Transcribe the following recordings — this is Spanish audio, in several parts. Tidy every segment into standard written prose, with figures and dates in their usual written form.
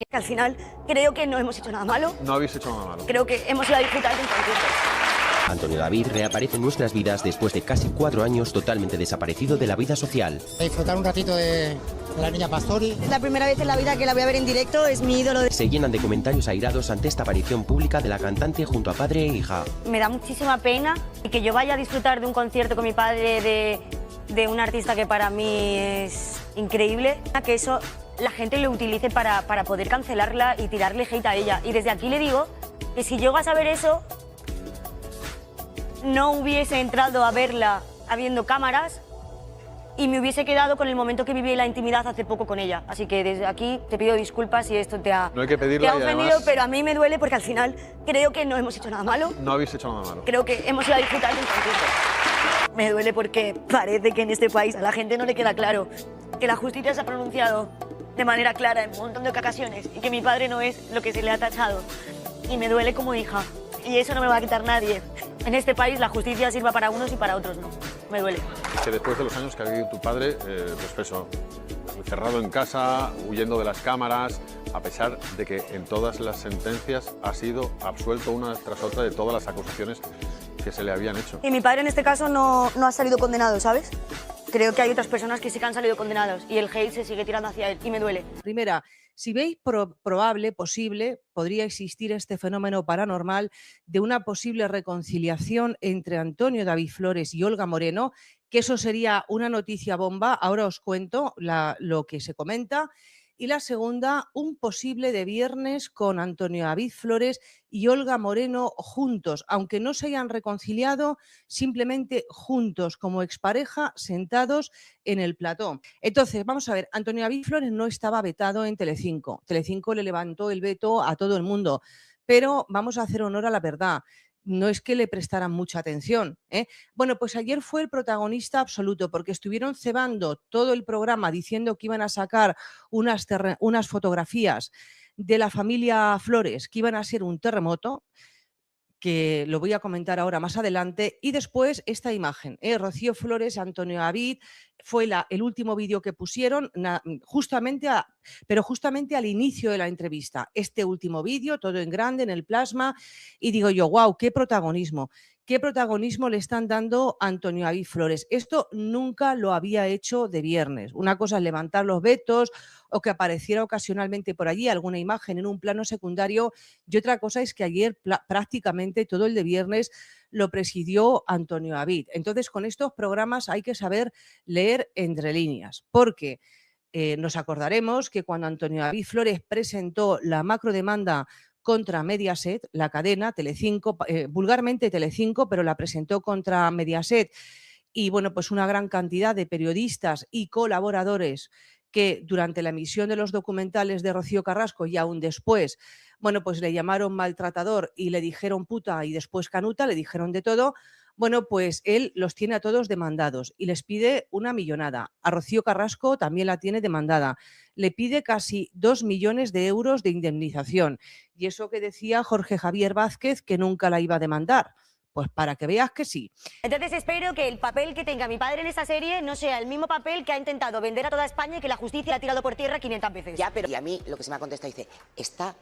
Que al final creo que no hemos hecho nada malo. No habéis hecho nada malo. Creo que hemos ido a disfrutar de un concierto. Antonio David reaparece en nuestras vidas después de casi 4 años totalmente desaparecido de la vida social. Disfrutar un ratito de la niña Pastori. Es la primera vez en la vida que la voy a ver en directo, es mi ídolo. Se llenan de comentarios airados ante esta aparición pública de la cantante junto a padre e hija. Me da muchísima pena y que yo vaya a disfrutar de un concierto con mi padre de un artista que para mí es increíble, que eso la gente lo utilice para poder cancelarla y tirarle hate a ella. Y desde aquí le digo que si llego a saber eso, no hubiese entrado a verla habiendo cámaras y me hubiese quedado con el momento que viví la intimidad hace poco con ella. Así que desde aquí te pido disculpas si esto te ha, No hay que te pedirla ha y ofendido, además pero a mí me duele porque al final creo que no hemos hecho nada malo. no habéis hecho nada malo. Creo que hemos ido a disfrutar de un concierto. Me duele porque parece que en este país a la gente no le queda claro que la justicia se ha pronunciado de manera clara en un montón de ocasiones y que mi padre no es lo que se le ha tachado. Y me duele como hija. Y eso no me lo va a quitar nadie. En este país la justicia sirva para unos y para otros no. Me duele. Que después de los años que ha vivido tu padre, pues eso, encerrado en casa, huyendo de las cámaras, a pesar de que en todas las sentencias ha sido absuelto una tras otra de todas las acusaciones que se le habían hecho. Y mi padre en este caso no ha salido condenado, ¿sabes? Creo que hay otras personas que sí que han salido condenados y el hate se sigue tirando hacia él y me duele. Primera, si veis probable, posible, podría existir este fenómeno paranormal de una posible reconciliación entre Antonio David Flores y Olga Moreno, que eso sería una noticia bomba. Ahora os cuento lo que se comenta. Y la segunda, un posible de viernes con Antonio David Flores y Olga Moreno juntos, aunque no se hayan reconciliado, simplemente juntos como expareja, sentados en el plató. Entonces, vamos a ver, Antonio David Flores no estaba vetado en Telecinco. Telecinco le levantó el veto a todo el mundo, pero vamos a hacer honor a la verdad. No es que le prestaran mucha atención, ¿eh? Bueno, pues ayer fue el protagonista absoluto porque estuvieron cebando todo el programa diciendo que iban a sacar unas fotografías de la familia Flores, que iban a ser un terremoto, que lo voy a comentar ahora más adelante, y después esta imagen, Rocío Flores, Antonio David, fue el último vídeo que pusieron, justamente al inicio de la entrevista. Este último vídeo, todo en grande, en el plasma, y digo yo, wow, qué protagonismo le están dando a Antonio David Flores. Esto nunca lo había hecho de viernes. Una cosa es levantar los vetos o que apareciera ocasionalmente por allí alguna imagen en un plano secundario, y otra cosa es que ayer prácticamente todo el de viernes lo presidió Antonio David. Entonces, con estos programas hay que saber leer entre líneas, porque nos acordaremos que cuando Antonio David Flores presentó la macrodemanda contra Mediaset, la cadena Telecinco, vulgarmente Telecinco, pero la presentó contra Mediaset, y bueno, pues una gran cantidad de periodistas y colaboradores que durante la emisión de los documentales de Rocío Carrasco y aún después, bueno, pues le llamaron maltratador y le dijeron puta y después canuta, le dijeron de todo. Bueno, pues él los tiene a todos demandados y les pide una millonada. A Rocío Carrasco también la tiene demandada. Le pide casi 2 millones de euros de indemnización. Y eso que decía Jorge Javier Vázquez, que nunca la iba a demandar. Pues para que veas que sí. Entonces espero que el papel que tenga mi padre en esta serie no sea el mismo papel que ha intentado vender a toda España y que la justicia ha tirado por tierra 500 veces. Ya, pero y a mí lo que se me ha contestado dice, está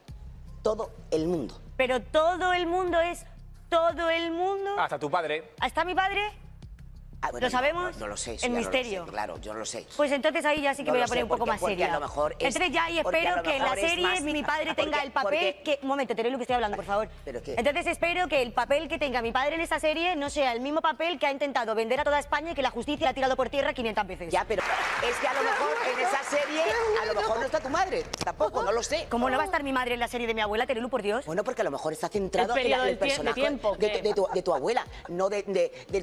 todo el mundo. Pero todo el mundo es todo el mundo. Hasta tu padre. ¿Hasta mi padre? Ah, bueno, ¿Lo sabemos? No lo sé. El misterio. No lo sé, claro, yo no lo sé. Pues entonces ahí ya sí que No voy lo a poner sé, un poco más porque seria. a lo mejor es- Entonces ya y porque a espero lo que en la mejor es serie más- mi padre tenga el papel porque- Un momento, Terelu, que estoy hablando, por favor. ¿Pero qué? Entonces espero que el papel que tenga mi padre en esta serie no sea el mismo papel que ha intentado vender a toda España y que la justicia ha tirado por tierra 500 veces. Ya, pero es que a lo mejor en esa serie, a lo mejor no está tu madre. Tampoco, no lo sé. ¿Cómo no va a estar mi madre en la serie de mi abuela, Terelu, por Dios? Bueno, porque a lo mejor está centrado El en periodo el de personaje tiempo de tu abuela, no de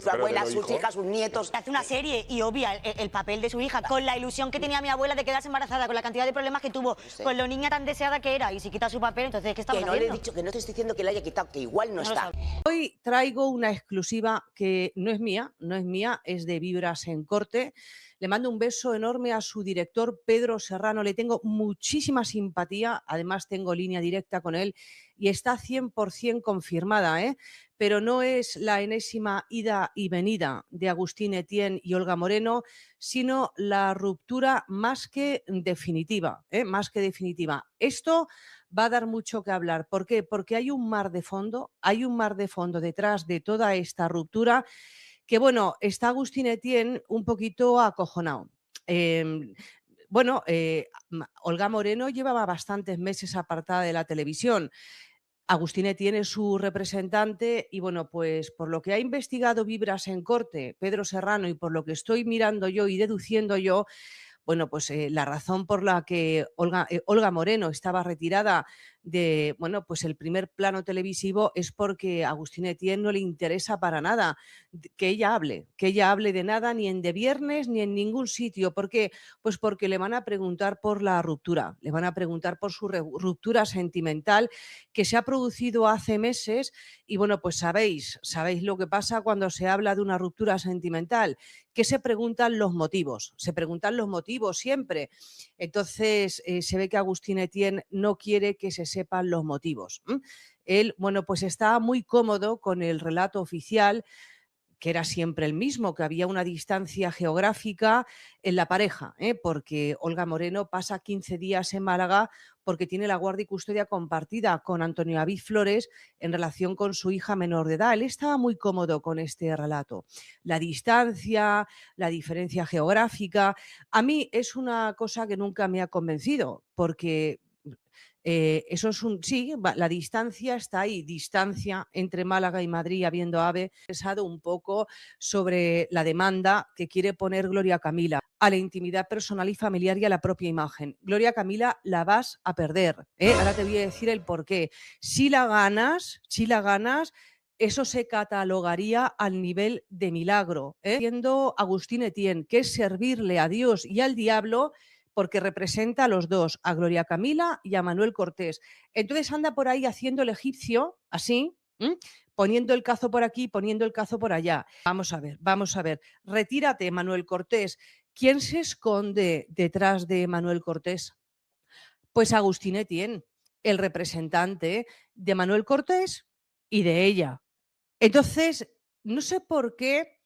tu abuela, sus hijas, sus nietos. Hace una serie y obvia el papel de su hija con la ilusión que tenía mi abuela de quedarse embarazada, con la cantidad de problemas que tuvo, sé. con lo niña tan deseada que era, y si quita su papel, entonces ¿qué estamos Que no le he haciendo? dicho, que no te estoy diciendo que le haya quitado, que igual no No lo está. Hoy traigo una exclusiva que no es mía, es de Vibras en Corte. Le mando un beso enorme a su director, Pedro Serrano. Le tengo muchísima simpatía, además tengo línea directa con él y está 100% confirmada, ¿eh? Pero no es la enésima ida y venida de Agustín Etienne y Olga Moreno, sino la ruptura más que definitiva, ¿eh? Más que definitiva. Esto va a dar mucho que hablar. ¿Por qué? Porque hay un mar de fondo detrás de toda esta ruptura que, bueno, está Agustín Etienne un poquito acojonado. Bueno, Olga Moreno llevaba bastantes meses apartada de la televisión. Agustín Etienne es su representante y, bueno, pues por lo que ha investigado Vibras en Corte, Pedro Serrano, y por lo que estoy mirando yo y deduciendo yo, bueno, pues la razón por la que Olga Moreno estaba retirada de, bueno, pues el primer plano televisivo es porque a Agustín Etienne no le interesa para nada que ella hable de nada, ni en De Viernes ni en ningún sitio. ¿Por qué? Pues porque le van a preguntar por la ruptura, le van a preguntar por su ruptura sentimental que se ha producido hace meses y, bueno, pues sabéis lo que pasa cuando se habla de una ruptura sentimental, que se preguntan los motivos siempre. Entonces, se ve que Agustín Etienne no quiere que se sepan los motivos. Él, bueno, pues está muy cómodo con el relato oficial, que era siempre el mismo, que había una distancia geográfica en la pareja, porque Olga Moreno pasa 15 días en Málaga porque tiene la guardia y custodia compartida con Antonio David Flores en relación con su hija menor de edad. Él estaba muy cómodo con este relato. La distancia, la diferencia geográfica, a mí es una cosa que nunca me ha convencido, porque eso es la distancia está ahí, distancia entre Málaga y Madrid habiendo AVE. He pensado un poco sobre la demanda que quiere poner Gloria Camila a la intimidad personal y familiar y a la propia imagen. Gloria Camila, la vas a perder, ¿eh? Ahora te voy a decir el porqué. Si la ganas, eso se catalogaría al nivel de milagro, siendo Agustín Etienne, que es servirle a Dios y al diablo, porque representa a los dos, a Gloria Camila y a Manuel Cortés. Entonces anda por ahí haciendo el egipcio, así, poniendo el cazo por aquí, poniendo el cazo por allá. Vamos a ver. Retírate, Manuel Cortés. ¿Quién se esconde detrás de Manuel Cortés? Pues Agustín Etienne, el representante de Manuel Cortés y de ella. Entonces, no sé por qué,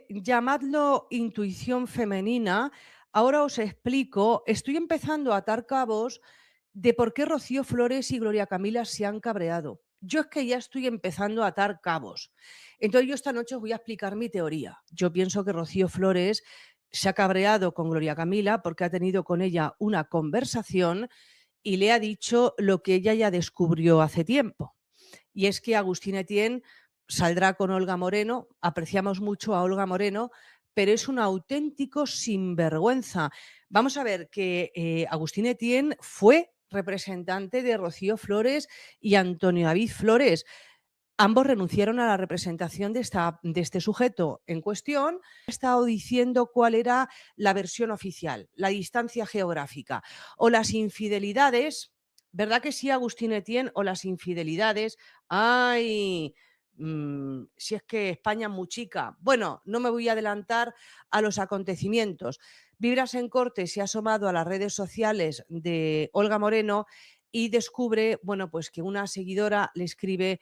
llamadlo intuición femenina. Ahora os explico, estoy empezando a atar cabos de por qué Rocío Flores y Gloria Camila se han cabreado. Yo es que ya estoy empezando a atar cabos. Entonces yo esta noche os voy a explicar mi teoría. Yo pienso que Rocío Flores se ha cabreado con Gloria Camila porque ha tenido con ella una conversación y le ha dicho lo que ella ya descubrió hace tiempo. Y es que Agustín Etienne saldrá con Olga Moreno, apreciamos mucho a Olga Moreno, pero es un auténtico sinvergüenza. Vamos a ver que Agustín Etienne fue representante de Rocío Flores y Antonio David Flores. Ambos renunciaron a la representación de este sujeto en cuestión. He estado diciendo cuál era la versión oficial, la distancia geográfica o las infidelidades. ¿Verdad que sí, Agustín Etienne? O las infidelidades. ¡Ay! Si es que España es muy chica. Bueno, no me voy a adelantar a los acontecimientos. Vibras en Corte se ha asomado a las redes sociales de Olga Moreno y descubre, bueno, pues que una seguidora le escribe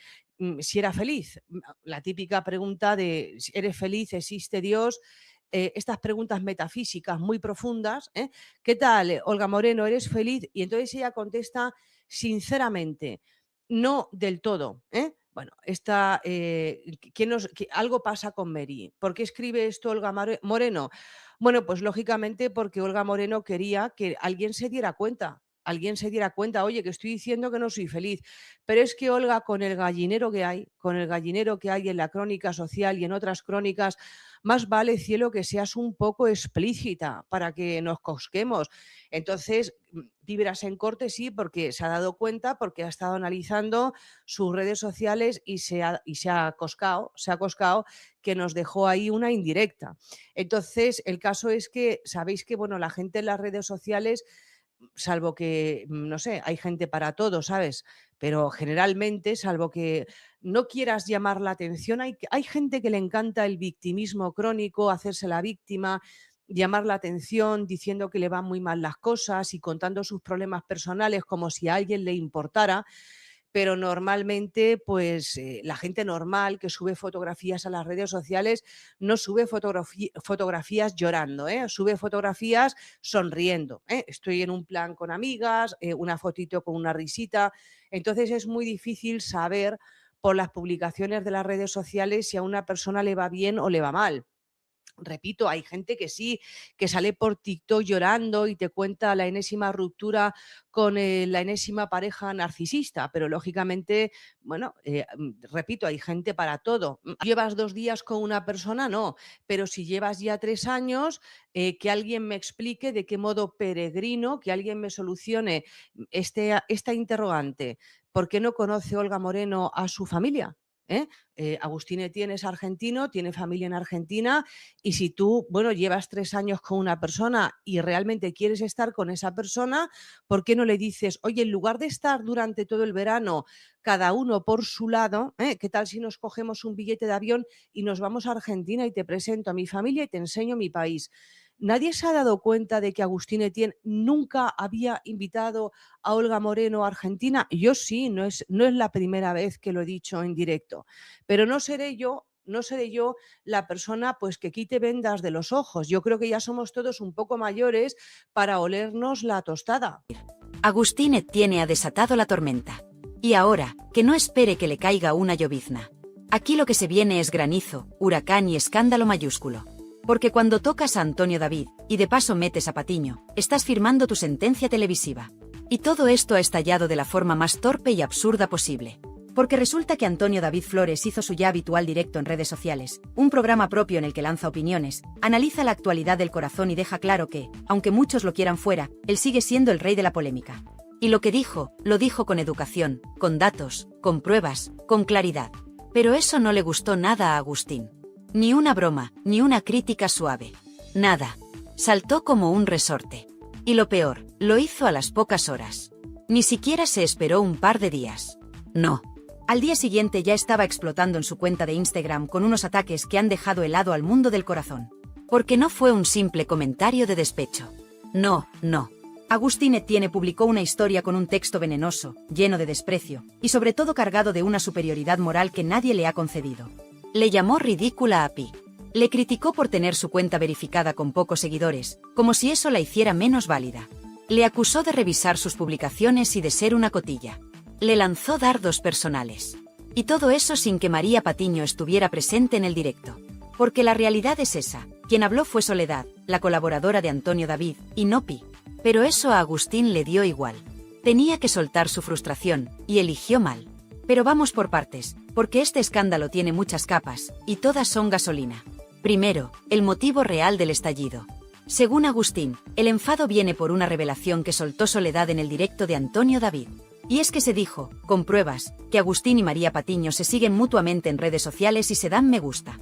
si era feliz. La típica pregunta de si eres feliz, existe Dios. Estas preguntas metafísicas muy profundas. ¿Qué tal, Olga Moreno, eres feliz? Y entonces ella contesta sinceramente, no del todo. Bueno, algo pasa con Mary. ¿Por qué escribe esto Olga Moreno? Bueno, pues lógicamente porque Olga Moreno quería que alguien se diera cuenta, oye, que estoy diciendo que no soy feliz. Pero es que Olga, con el gallinero que hay en la crónica social y en otras crónicas, más vale, cielo, que seas un poco explícita para que nos cosquemos. Entonces, Vibras en Corte sí, porque se ha dado cuenta, porque ha estado analizando sus redes sociales y se ha coscado que nos dejó ahí una indirecta. Entonces, el caso es que sabéis que, bueno, la gente en las redes sociales salvo que, no sé, hay gente para todo, ¿sabes? Pero generalmente, salvo que no quieras llamar la atención, hay gente que le encanta el victimismo crónico, hacerse la víctima, llamar la atención diciendo que le van muy mal las cosas y contando sus problemas personales como si a alguien le importara. Pero normalmente, pues la gente normal que sube fotografías a las redes sociales no sube fotografías llorando, sube fotografías sonriendo. Estoy en un plan con amigas, una fotito con una risita. Entonces es muy difícil saber por las publicaciones de las redes sociales si a una persona le va bien o le va mal. Repito, hay gente que sí, que sale por TikTok llorando y te cuenta la enésima ruptura con la enésima pareja narcisista, pero lógicamente, bueno, repito, hay gente para todo. ¿Llevas 2 días con una persona? No, pero si llevas ya 3 años, que alguien me explique de qué modo peregrino, que alguien me solucione esta interrogante. ¿Por qué no conoce Olga Moreno a su familia? Agustín Etienne es argentino, tiene familia en Argentina, y si tú, bueno, llevas 3 años con una persona y realmente quieres estar con esa persona, ¿por qué no le dices, oye, en lugar de estar durante todo el verano cada uno por su lado, qué tal si nos cogemos un billete de avión y nos vamos a Argentina y te presento a mi familia y te enseño mi país? Nadie se ha dado cuenta de que Agustín Etienne nunca había invitado a Olga Moreno a Argentina. Yo sí, no es la primera vez que lo he dicho en directo, pero no seré yo la persona pues que quite vendas de los ojos. Yo creo que ya somos todos un poco mayores para olernos la tostada. Agustín Etienne ha desatado la tormenta. Y ahora, que no espere que le caiga una llovizna. Aquí lo que se viene es granizo, huracán y escándalo mayúsculo. Porque cuando tocas a Antonio David, y de paso metes a Patiño, estás firmando tu sentencia televisiva. Y todo esto ha estallado de la forma más torpe y absurda posible. Porque resulta que Antonio David Flores hizo su ya habitual directo en redes sociales, un programa propio en el que lanza opiniones, analiza la actualidad del corazón y deja claro que, aunque muchos lo quieran fuera, él sigue siendo el rey de la polémica. Y lo que dijo, lo dijo con educación, con datos, con pruebas, con claridad. Pero eso no le gustó nada a Agustín. Ni una broma, ni una crítica suave. Nada. Saltó como un resorte. Y lo peor, lo hizo a las pocas horas. Ni siquiera se esperó un par de días. No. Al día siguiente ya estaba explotando en su cuenta de Instagram con unos ataques que han dejado helado al mundo del corazón. Porque no fue un simple comentario de despecho. No. Agustín Etienne publicó una historia con un texto venenoso, lleno de desprecio, y sobre todo cargado de una superioridad moral que nadie le ha concedido. Le llamó ridícula a Pi. Le criticó por tener su cuenta verificada con pocos seguidores, como si eso la hiciera menos válida. Le acusó de revisar sus publicaciones y de ser una cotilla. Le lanzó dardos personales. Y todo eso sin que María Patiño estuviera presente en el directo. Porque la realidad es esa, quien habló fue Soledad, la colaboradora de Antonio David, y no Pi. Pero eso a Agustín le dio igual. Tenía que soltar su frustración, y eligió mal. Pero vamos por partes, porque este escándalo tiene muchas capas, y todas son gasolina. Primero, el motivo real del estallido. Según Agustín, el enfado viene por una revelación que soltó Soledad en el directo de Antonio David. Y es que se dijo, con pruebas, que Agustín y María Patiño se siguen mutuamente en redes sociales y se dan me gusta.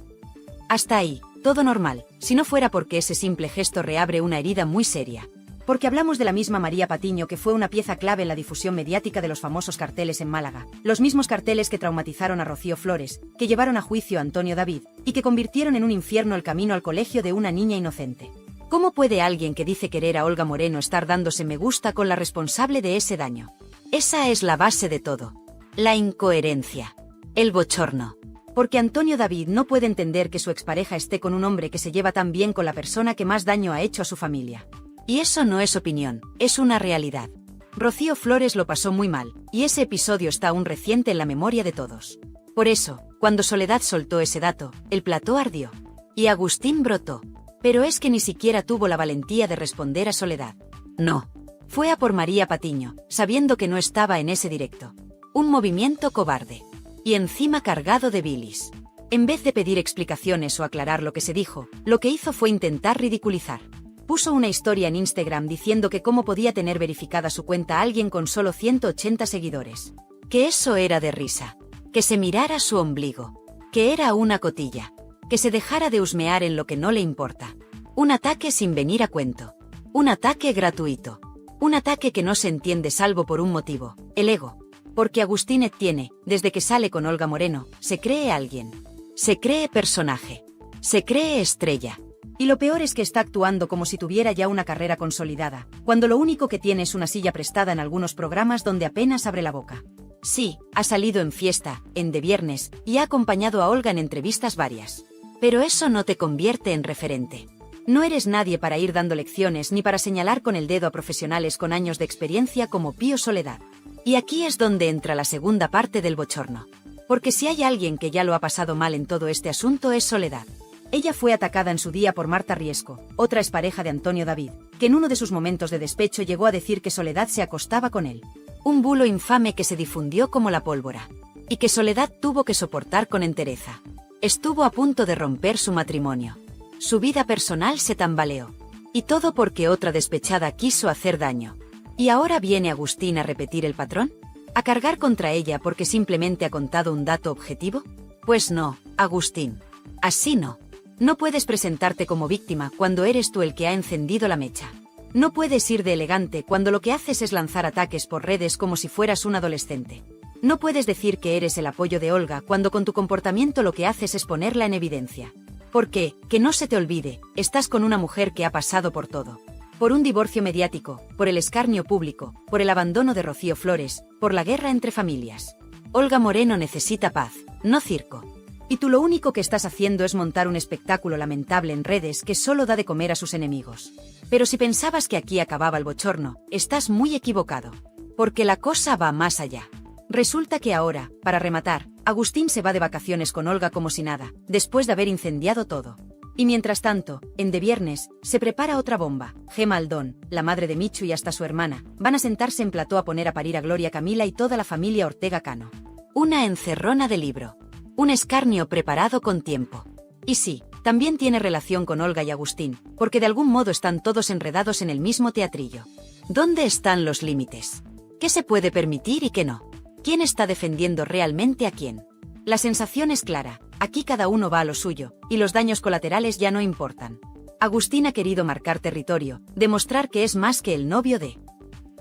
Hasta ahí, todo normal, si no fuera porque ese simple gesto reabre una herida muy seria. Porque hablamos de la misma María Patiño que fue una pieza clave en la difusión mediática de los famosos carteles en Málaga, los mismos carteles que traumatizaron a Rocío Flores, que llevaron a juicio a Antonio David, y que convirtieron en un infierno el camino al colegio de una niña inocente. ¿Cómo puede alguien que dice querer a Olga Moreno estar dándose me gusta con la responsable de ese daño? Esa es la base de todo. La incoherencia. El bochorno. Porque Antonio David no puede entender que su expareja esté con un hombre que se lleva tan bien con la persona que más daño ha hecho a su familia. Y eso no es opinión, es una realidad. Rocío Flores lo pasó muy mal, y ese episodio está aún reciente en la memoria de todos. Por eso, cuando Soledad soltó ese dato, el plató ardió. Y Agustín brotó. Pero es que ni siquiera tuvo la valentía de responder a Soledad. No. Fue a por María Patiño, sabiendo que no estaba en ese directo. Un movimiento cobarde. Y encima cargado de bilis. En vez de pedir explicaciones o aclarar lo que se dijo, lo que hizo fue intentar ridiculizar. Puso una historia en Instagram diciendo que cómo podía tener verificada su cuenta alguien con solo 180 seguidores. Que eso era de risa. Que se mirara su ombligo. Que era una cotilla. Que se dejara de husmear en lo que no le importa. Un ataque sin venir a cuento. Un ataque gratuito. Un ataque que no se entiende salvo por un motivo, el ego. Porque Agustín tiene, desde que sale con Olga Moreno, se cree alguien. Se cree personaje. Se cree estrella. Y lo peor es que está actuando como si tuviera ya una carrera consolidada, cuando lo único que tiene es una silla prestada en algunos programas donde apenas abre la boca. Sí, ha salido en Fiesta, en De Viernes, y ha acompañado a Olga en entrevistas varias. Pero eso no te convierte en referente. No eres nadie para ir dando lecciones ni para señalar con el dedo a profesionales con años de experiencia como Pío Soledad. Y aquí es donde entra la segunda parte del bochorno. Porque si hay alguien que ya lo ha pasado mal en todo este asunto es Soledad. Ella fue atacada en su día por Marta Riesco, otra expareja de Antonio David, que en uno de sus momentos de despecho llegó a decir que Soledad se acostaba con él. Un bulo infame que se difundió como la pólvora. Y que Soledad tuvo que soportar con entereza. Estuvo a punto de romper su matrimonio. Su vida personal se tambaleó. Y todo porque otra despechada quiso hacer daño. ¿Y ahora viene Agustín a repetir el patrón? ¿A cargar contra ella porque simplemente ha contado un dato objetivo? Pues no, Agustín. Así no. No puedes presentarte como víctima cuando eres tú el que ha encendido la mecha. No puedes ir de elegante cuando lo que haces es lanzar ataques por redes como si fueras un adolescente. No puedes decir que eres el apoyo de Olga cuando con tu comportamiento lo que haces es ponerla en evidencia. Porque, que no se te olvide, estás con una mujer que ha pasado por todo. Por un divorcio mediático, por el escarnio público, por el abandono de Rocío Flores, por la guerra entre familias. Olga Moreno necesita paz, no circo. Y tú lo único que estás haciendo es montar un espectáculo lamentable en redes que solo da de comer a sus enemigos. Pero si pensabas que aquí acababa el bochorno, estás muy equivocado. Porque la cosa va más allá. Resulta que ahora, para rematar, Agustín se va de vacaciones con Olga como si nada, después de haber incendiado todo. Y mientras tanto, en De Viernes, se prepara otra bomba. Gema Aldón, la madre de Michu y hasta su hermana, van a sentarse en plató a poner a parir a Gloria Camila y toda la familia Ortega Cano. Una encerrona de libro. Un escarnio preparado con tiempo. Y sí, también tiene relación con Olga y Agustín, porque de algún modo están todos enredados en el mismo teatrillo. ¿Dónde están los límites? ¿Qué se puede permitir y qué no? ¿Quién está defendiendo realmente a quién? La sensación es clara, aquí cada uno va a lo suyo, y los daños colaterales ya no importan. Agustín ha querido marcar territorio, demostrar que es más que el novio de...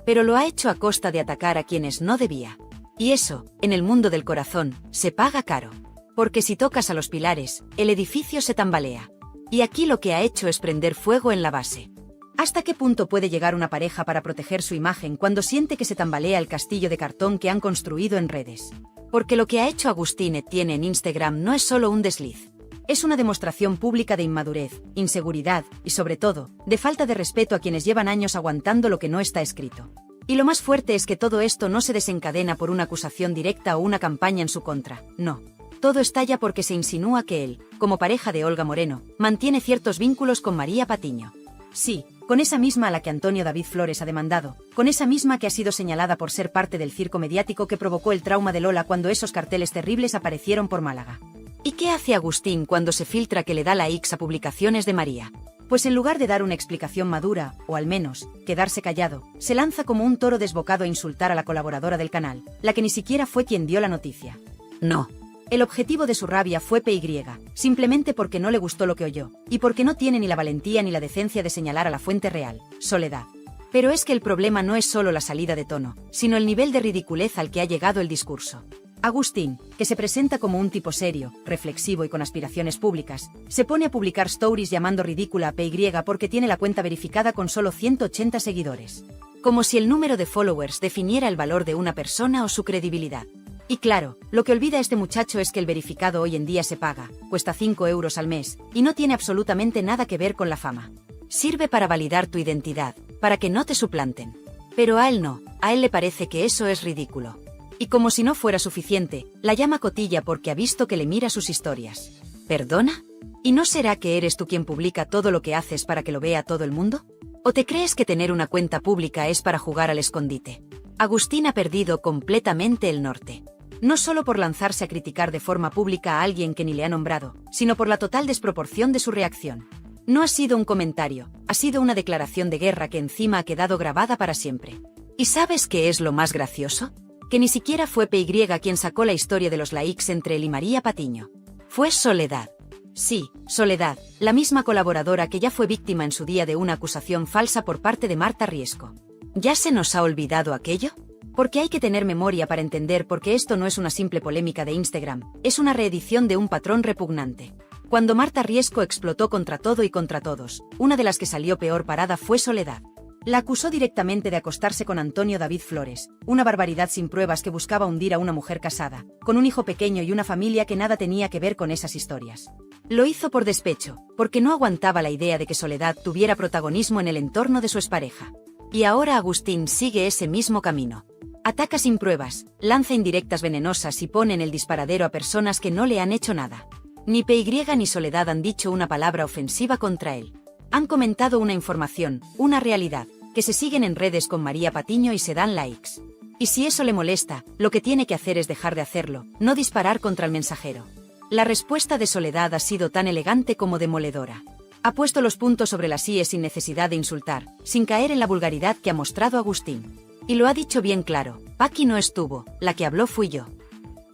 Pero lo ha hecho a costa de atacar a quienes no debía. Y eso, en el mundo del corazón, se paga caro. Porque si tocas a los pilares, el edificio se tambalea. Y aquí lo que ha hecho es prender fuego en la base. ¿Hasta qué punto puede llegar una pareja para proteger su imagen cuando siente que se tambalea el castillo de cartón que han construido en redes? Porque lo que ha hecho Agustín tiene en Instagram no es solo un desliz. Es una demostración pública de inmadurez, inseguridad y, sobre todo, de falta de respeto a quienes llevan años aguantando lo que no está escrito. Y lo más fuerte es que todo esto no se desencadena por una acusación directa o una campaña en su contra, no. Todo estalla porque se insinúa que él, como pareja de Olga Moreno, mantiene ciertos vínculos con María Patiño. Sí, con esa misma a la que Antonio David Flores ha demandado, con esa misma que ha sido señalada por ser parte del circo mediático que provocó el trauma de Lola cuando esos carteles terribles aparecieron por Málaga. ¿Y qué hace Agustín cuando se filtra que le da likes a publicaciones de María? Pues en lugar de dar una explicación madura, o al menos, quedarse callado, se lanza como un toro desbocado a insultar a la colaboradora del canal, la que ni siquiera fue quien dio la noticia. No. El objetivo de su rabia fue PY, simplemente porque no le gustó lo que oyó, y porque no tiene ni la valentía ni la decencia de señalar a la fuente real, Soledad. Pero es que el problema no es solo la salida de tono, sino el nivel de ridiculez al que ha llegado el discurso. Agustín, que se presenta como un tipo serio, reflexivo y con aspiraciones públicas, se pone a publicar stories llamando ridícula a PY porque tiene la cuenta verificada con solo 180 seguidores. Como si el número de followers definiera el valor de una persona o su credibilidad. Y claro, lo que olvida este muchacho es que el verificado hoy en día se paga, cuesta 5 euros al mes, y no tiene absolutamente nada que ver con la fama. Sirve para validar tu identidad, para que no te suplanten. Pero a él no, a él le parece que eso es ridículo. Y como si no fuera suficiente, la llama cotilla porque ha visto que le mira sus historias. ¿Perdona? ¿Y no será que eres tú quien publica todo lo que haces para que lo vea todo el mundo? ¿O te crees que tener una cuenta pública es para jugar al escondite? Agustín ha perdido completamente el norte. No solo por lanzarse a criticar de forma pública a alguien que ni le ha nombrado, sino por la total desproporción de su reacción. No ha sido un comentario, ha sido una declaración de guerra que encima ha quedado grabada para siempre. ¿Y sabes qué es lo más gracioso? Que ni siquiera fue PY quien sacó la historia de los likes entre él y María Patiño. Fue Soledad. Sí, Soledad, la misma colaboradora que ya fue víctima en su día de una acusación falsa por parte de Marta Riesco. ¿Ya se nos ha olvidado aquello? Porque hay que tener memoria para entender por qué esto no es una simple polémica de Instagram, es una reedición de un patrón repugnante. Cuando Marta Riesco explotó contra todo y contra todos, una de las que salió peor parada fue Soledad. La acusó directamente de acostarse con Antonio David Flores, una barbaridad sin pruebas que buscaba hundir a una mujer casada, con un hijo pequeño y una familia que nada tenía que ver con esas historias. Lo hizo por despecho, porque no aguantaba la idea de que Soledad tuviera protagonismo en el entorno de su expareja. Y ahora Agustín sigue ese mismo camino. Ataca sin pruebas, lanza indirectas venenosas y pone en el disparadero a personas que no le han hecho nada. Ni PY ni Soledad han dicho una palabra ofensiva contra él. Han comentado una información, una realidad, que se siguen en redes con María Patiño y se dan likes. Y si eso le molesta, lo que tiene que hacer es dejar de hacerlo, no disparar contra el mensajero. La respuesta de Soledad ha sido tan elegante como demoledora. Ha puesto los puntos sobre las íes sin necesidad de insultar, sin caer en la vulgaridad que ha mostrado Agustín. Y lo ha dicho bien claro, Paqui no estuvo, la que habló fui yo.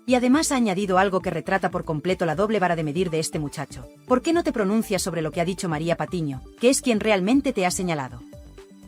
Y además ha añadido algo que retrata por completo la doble vara de medir de este muchacho. ¿Por qué no te pronuncias sobre lo que ha dicho María Patiño, que es quien realmente te ha señalado?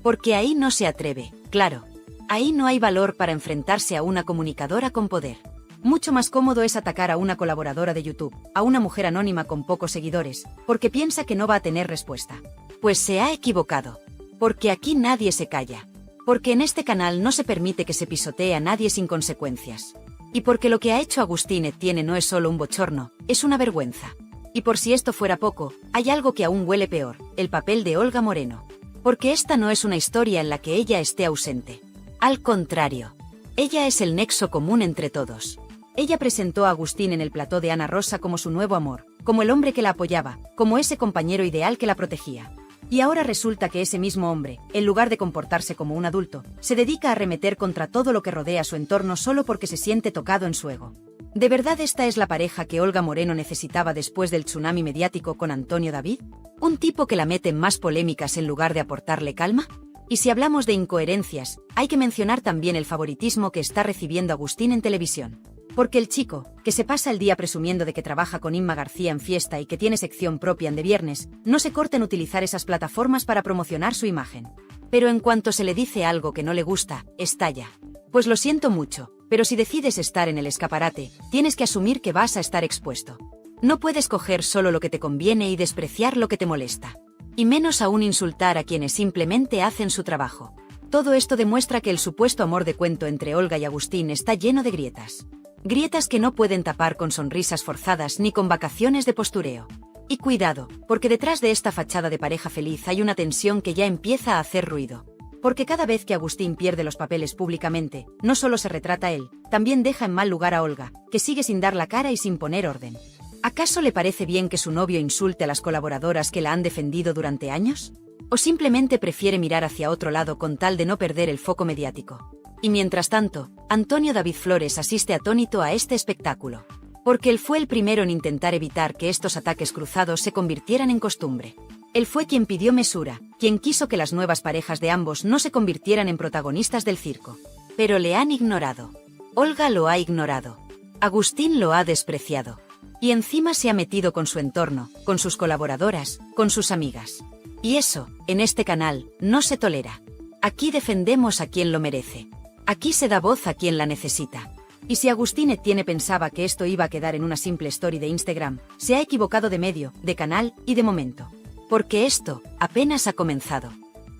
Porque ahí no se atreve, claro. Ahí no hay valor para enfrentarse a una comunicadora con poder. Mucho más cómodo es atacar a una colaboradora de YouTube, a una mujer anónima con pocos seguidores, porque piensa que no va a tener respuesta. Pues se ha equivocado. Porque aquí nadie se calla. Porque en este canal no se permite que se pisotee a nadie sin consecuencias. Y porque lo que ha hecho Agustín Etienne no es solo un bochorno, es una vergüenza. Y por si esto fuera poco, hay algo que aún huele peor, el papel de Olga Moreno. Porque esta no es una historia en la que ella esté ausente. Al contrario. Ella es el nexo común entre todos. Ella presentó a Agustín en el plató de Ana Rosa como su nuevo amor, como el hombre que la apoyaba, como ese compañero ideal que la protegía. Y ahora resulta que ese mismo hombre, en lugar de comportarse como un adulto, se dedica a arremeter contra todo lo que rodea su entorno solo porque se siente tocado en su ego. ¿De verdad esta es la pareja que Olga Moreno necesitaba después del tsunami mediático con Antonio David? ¿Un tipo que la mete en más polémicas en lugar de aportarle calma? Y si hablamos de incoherencias, hay que mencionar también el favoritismo que está recibiendo Agustín en televisión. Porque el chico, que se pasa el día presumiendo de que trabaja con Inma García en Fiesta y que tiene sección propia en De Viernes, no se corta en utilizar esas plataformas para promocionar su imagen. Pero en cuanto se le dice algo que no le gusta, estalla. Pues lo siento mucho, pero si decides estar en el escaparate, tienes que asumir que vas a estar expuesto. No puedes coger solo lo que te conviene y despreciar lo que te molesta. Y menos aún insultar a quienes simplemente hacen su trabajo. Todo esto demuestra que el supuesto amor de cuento entre Olga y Agustín está lleno de grietas. Grietas que no pueden tapar con sonrisas forzadas ni con vacaciones de postureo. Y cuidado, porque detrás de esta fachada de pareja feliz hay una tensión que ya empieza a hacer ruido. Porque cada vez que Agustín pierde los papeles públicamente, no solo se retrata él, también deja en mal lugar a Olga, que sigue sin dar la cara y sin poner orden. ¿Acaso le parece bien que su novio insulte a las colaboradoras que la han defendido durante años? ¿O simplemente prefiere mirar hacia otro lado con tal de no perder el foco mediático? Y mientras tanto, Antonio David Flores asiste atónito a este espectáculo. Porque él fue el primero en intentar evitar que estos ataques cruzados se convirtieran en costumbre. Él fue quien pidió mesura, quien quiso que las nuevas parejas de ambos no se convirtieran en protagonistas del circo. Pero le han ignorado. Olga lo ha ignorado. Agustín lo ha despreciado. Y encima se ha metido con su entorno, con sus colaboradoras, con sus amigas. Y eso, en este canal, no se tolera. Aquí defendemos a quien lo merece. Aquí se da voz a quien la necesita. Y si Agustín Etienne pensaba que esto iba a quedar en una simple story de Instagram, se ha equivocado de medio, de canal y de momento. Porque esto apenas ha comenzado.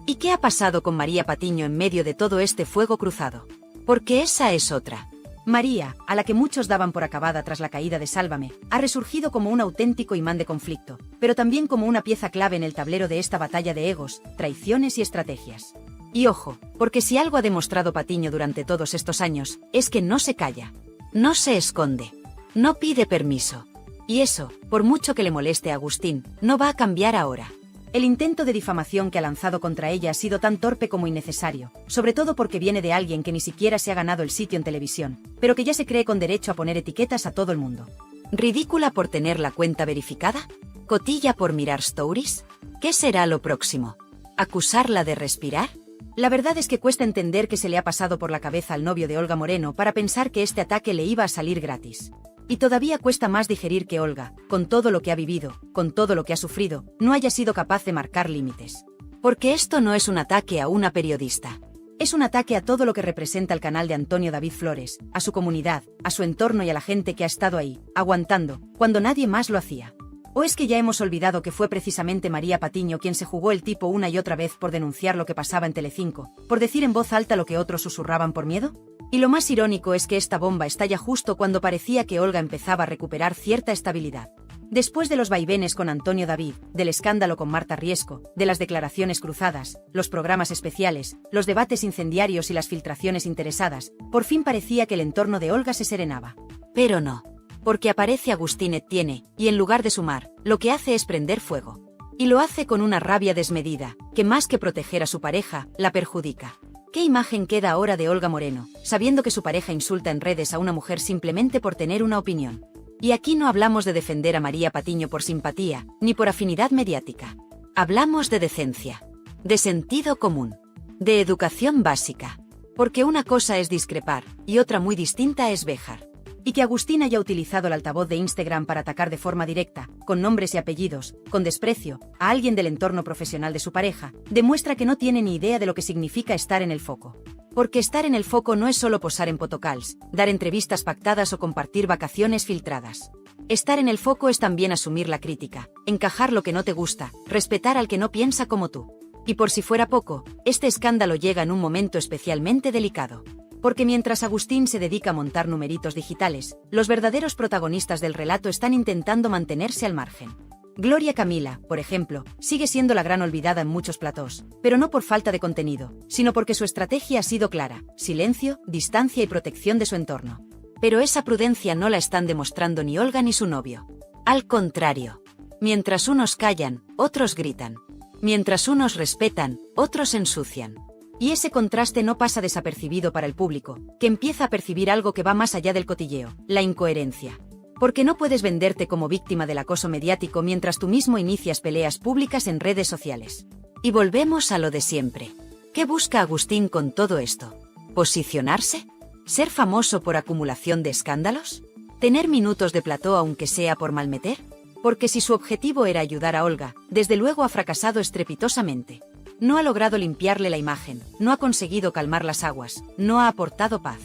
¿Y qué ha pasado con María Patiño en medio de todo este fuego cruzado? Porque esa es otra. María, a la que muchos daban por acabada tras la caída de Sálvame, ha resurgido como un auténtico imán de conflicto, pero también como una pieza clave en el tablero de esta batalla de egos, traiciones y estrategias. Y ojo, porque si algo ha demostrado Patiño durante todos estos años, es que no se calla, no se esconde, no pide permiso. Y eso, por mucho que le moleste a Agustín, no va a cambiar ahora. El intento de difamación que ha lanzado contra ella ha sido tan torpe como innecesario, sobre todo porque viene de alguien que ni siquiera se ha ganado el sitio en televisión, pero que ya se cree con derecho a poner etiquetas a todo el mundo. ¿Ridícula por tener la cuenta verificada? ¿Cotilla por mirar stories? ¿Qué será lo próximo? ¿Acusarla de respirar? La verdad es que cuesta entender que se le ha pasado por la cabeza al novio de Olga Moreno para pensar que este ataque le iba a salir gratis. Y todavía cuesta más digerir que Olga, con todo lo que ha vivido, con todo lo que ha sufrido, no haya sido capaz de marcar límites. Porque esto no es un ataque a una periodista. Es un ataque a todo lo que representa el canal de Antonio David Flores, a su comunidad, a su entorno y a la gente que ha estado ahí, aguantando, cuando nadie más lo hacía. ¿O es que ya hemos olvidado que fue precisamente María Patiño quien se jugó el tipo una y otra vez por denunciar lo que pasaba en Telecinco, por decir en voz alta lo que otros susurraban por miedo? Y lo más irónico es que esta bomba estalla justo cuando parecía que Olga empezaba a recuperar cierta estabilidad. Después de los vaivenes con Antonio David, del escándalo con Marta Riesco, de las declaraciones cruzadas, los programas especiales, los debates incendiarios y las filtraciones interesadas, por fin parecía que el entorno de Olga se serenaba. Pero no. Porque aparece Agustín Etienne, y en lugar de sumar, lo que hace es prender fuego. Y lo hace con una rabia desmedida, que más que proteger a su pareja, la perjudica. ¿Qué imagen queda ahora de Olga Moreno, sabiendo que su pareja insulta en redes a una mujer simplemente por tener una opinión? Y aquí no hablamos de defender a María Patiño por simpatía, ni por afinidad mediática. Hablamos de decencia, de sentido común, de educación básica. Porque una cosa es discrepar, y otra muy distinta es vejar. Y que Agustín haya utilizado el altavoz de Instagram para atacar de forma directa, con nombres y apellidos, con desprecio, a alguien del entorno profesional de su pareja, demuestra que no tiene ni idea de lo que significa estar en el foco. Porque estar en el foco no es solo posar en photocalls, dar entrevistas pactadas o compartir vacaciones filtradas. Estar en el foco es también asumir la crítica, encajar lo que no te gusta, respetar al que no piensa como tú. Y por si fuera poco, este escándalo llega en un momento especialmente delicado. Porque mientras Agustín se dedica a montar numeritos digitales, los verdaderos protagonistas del relato están intentando mantenerse al margen. Gloria Camila, por ejemplo, sigue siendo la gran olvidada en muchos platós, pero no por falta de contenido, sino porque su estrategia ha sido clara: silencio, distancia y protección de su entorno. Pero esa prudencia no la están demostrando ni Olga ni su novio. Al contrario. Mientras unos callan, otros gritan. Mientras unos respetan, otros ensucian. Y ese contraste no pasa desapercibido para el público, que empieza a percibir algo que va más allá del cotilleo: la incoherencia. Porque no puedes venderte como víctima del acoso mediático mientras tú mismo inicias peleas públicas en redes sociales. Y volvemos a lo de siempre. ¿Qué busca Agustín con todo esto? ¿Posicionarse? ¿Ser famoso por acumulación de escándalos? ¿Tener minutos de plató aunque sea por malmeter? Porque si su objetivo era ayudar a Olga, desde luego ha fracasado estrepitosamente. No ha logrado limpiarle la imagen, no ha conseguido calmar las aguas, no ha aportado paz.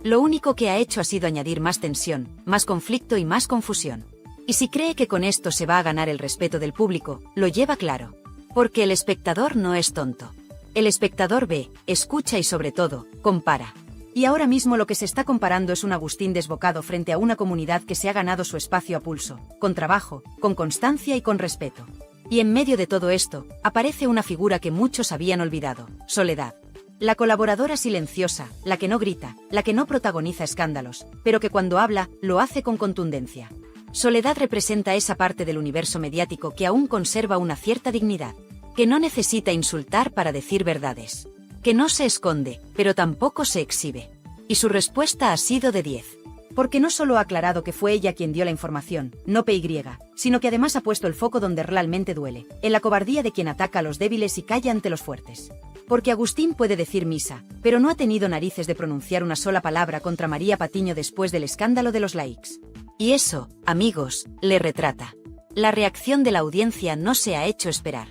Lo único que ha hecho ha sido añadir más tensión, más conflicto y más confusión. Y si cree que con esto se va a ganar el respeto del público, lo lleva claro. Porque el espectador no es tonto. El espectador ve, escucha y sobre todo, compara. Y ahora mismo lo que se está comparando es un Agustín desbocado frente a una comunidad que se ha ganado su espacio a pulso, con trabajo, con constancia y con respeto. Y en medio de todo esto, aparece una figura que muchos habían olvidado: Soledad. La colaboradora silenciosa, la que no grita, la que no protagoniza escándalos, pero que cuando habla, lo hace con contundencia. Soledad representa esa parte del universo mediático que aún conserva una cierta dignidad, que no necesita insultar para decir verdades, que no se esconde, pero tampoco se exhibe. Y su respuesta ha sido de 10. Porque no solo ha aclarado que fue ella quien dio la información, no PY, sino que además ha puesto el foco donde realmente duele, en la cobardía de quien ataca a los débiles y calla ante los fuertes. Porque Agustín puede decir misa, pero no ha tenido narices de pronunciar una sola palabra contra María Patiño después del escándalo de los likes. Y eso, amigos, le retrata. La reacción de la audiencia no se ha hecho esperar.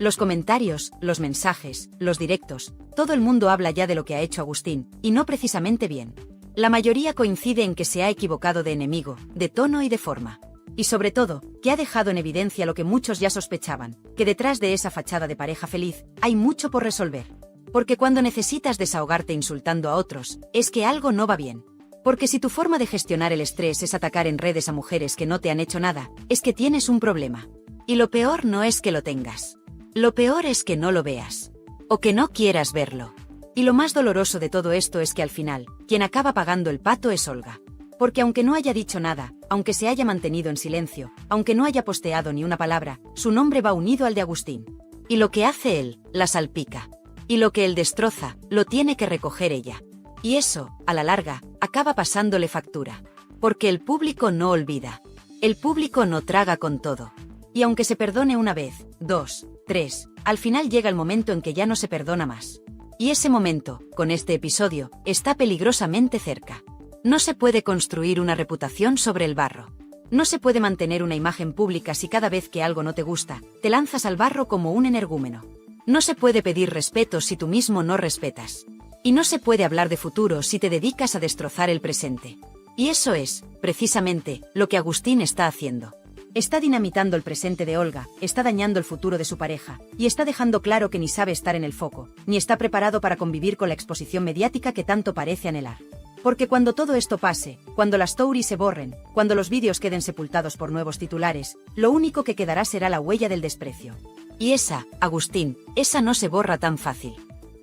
Los comentarios, los mensajes, los directos, todo el mundo habla ya de lo que ha hecho Agustín, y no precisamente bien. La mayoría coincide en que se ha equivocado de enemigo, de tono y de forma. Y sobre todo, que ha dejado en evidencia lo que muchos ya sospechaban, que detrás de esa fachada de pareja feliz, hay mucho por resolver. Porque cuando necesitas desahogarte insultando a otros, es que algo no va bien. Porque si tu forma de gestionar el estrés es atacar en redes a mujeres que no te han hecho nada, es que tienes un problema. Y lo peor no es que lo tengas. Lo peor es que no lo veas. O que no quieras verlo. Y lo más doloroso de todo esto es que al final, quien acaba pagando el pato es Olga. Porque aunque no haya dicho nada, aunque se haya mantenido en silencio, aunque no haya posteado ni una palabra, su nombre va unido al de Agustín. Y lo que hace él, la salpica. Y lo que él destroza, lo tiene que recoger ella. Y eso, a la larga, acaba pasándole factura. Porque el público no olvida. El público no traga con todo. Y aunque se perdone una vez, 2, 3, al final llega el momento en que ya no se perdona más. Y ese momento, con este episodio, está peligrosamente cerca. No se puede construir una reputación sobre el barro. No se puede mantener una imagen pública si cada vez que algo no te gusta, te lanzas al barro como un energúmeno. No se puede pedir respeto si tú mismo no respetas. Y no se puede hablar de futuro si te dedicas a destrozar el presente. Y eso es, precisamente, lo que Agustín está haciendo. Está dinamitando el presente de Olga, está dañando el futuro de su pareja, y está dejando claro que ni sabe estar en el foco, ni está preparado para convivir con la exposición mediática que tanto parece anhelar. Porque cuando todo esto pase, cuando las stories se borren, cuando los vídeos queden sepultados por nuevos titulares, lo único que quedará será la huella del desprecio. Y esa, Agustín, esa no se borra tan fácil.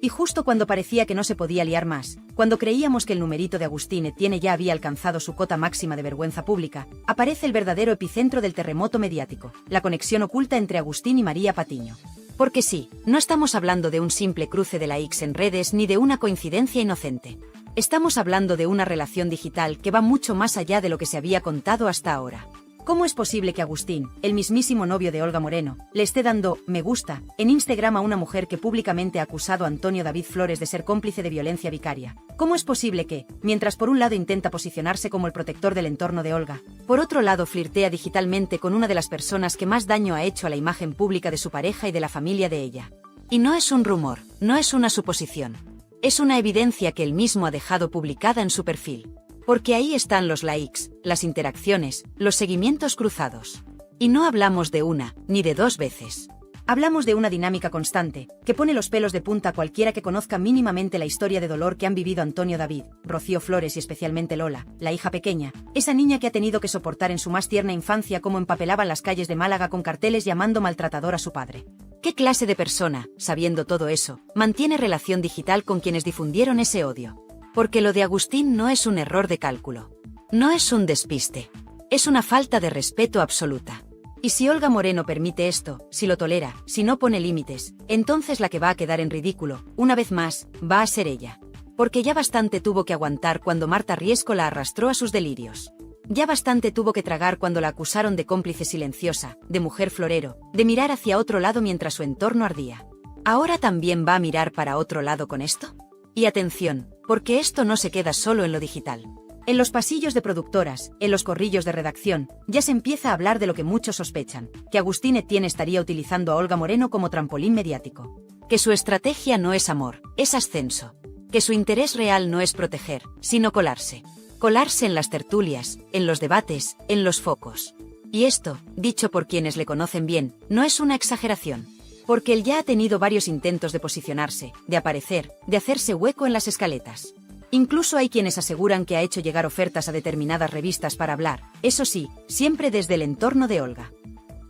Y justo cuando parecía que no se podía liar más, cuando creíamos que el numerito de Agustín Etienne ya había alcanzado su cota máxima de vergüenza pública, aparece el verdadero epicentro del terremoto mediático, la conexión oculta entre Agustín y María Patiño. Porque sí, no estamos hablando de un simple cruce de likes en redes ni de una coincidencia inocente. Estamos hablando de una relación digital que va mucho más allá de lo que se había contado hasta ahora. ¿Cómo es posible que Agustín, el mismísimo novio de Olga Moreno, le esté dando me gusta en Instagram a una mujer que públicamente ha acusado a Antonio David Flores de ser cómplice de violencia vicaria? ¿Cómo es posible que, mientras por un lado intenta posicionarse como el protector del entorno de Olga, por otro lado flirtea digitalmente con una de las personas que más daño ha hecho a la imagen pública de su pareja y de la familia de ella? Y no es un rumor, no es una suposición. Es una evidencia que él mismo ha dejado publicada en su perfil. Porque ahí están los likes, las interacciones, los seguimientos cruzados. Y no hablamos de una, ni de dos veces. Hablamos de una dinámica constante, que pone los pelos de punta a cualquiera que conozca mínimamente la historia de dolor que han vivido Antonio David, Rocío Flores y especialmente Lola, la hija pequeña, esa niña que ha tenido que soportar en su más tierna infancia cómo empapelaban las calles de Málaga con carteles llamando maltratador a su padre. ¿Qué clase de persona, sabiendo todo eso, mantiene relación digital con quienes difundieron ese odio? Porque lo de Agustín no es un error de cálculo. No es un despiste. Es una falta de respeto absoluta. Y si Olga Moreno permite esto, si lo tolera, si no pone límites, entonces la que va a quedar en ridículo, una vez más, va a ser ella. Porque ya bastante tuvo que aguantar cuando Marta Riesco la arrastró a sus delirios. Ya bastante tuvo que tragar cuando la acusaron de cómplice silenciosa, de mujer florero, de mirar hacia otro lado mientras su entorno ardía. ¿Ahora también va a mirar para otro lado con esto? Y atención, porque esto no se queda solo en lo digital. En los pasillos de productoras, en los corrillos de redacción, ya se empieza a hablar de lo que muchos sospechan, que Agustín Etienne estaría utilizando a Olga Moreno como trampolín mediático. Que su estrategia no es amor, es ascenso. Que su interés real no es proteger, sino colarse. Colarse en las tertulias, en los debates, en los focos. Y esto, dicho por quienes le conocen bien, no es una exageración. Porque él ya ha tenido varios intentos de posicionarse, de aparecer, de hacerse hueco en las escaletas. Incluso hay quienes aseguran que ha hecho llegar ofertas a determinadas revistas para hablar, eso sí, siempre desde el entorno de Olga.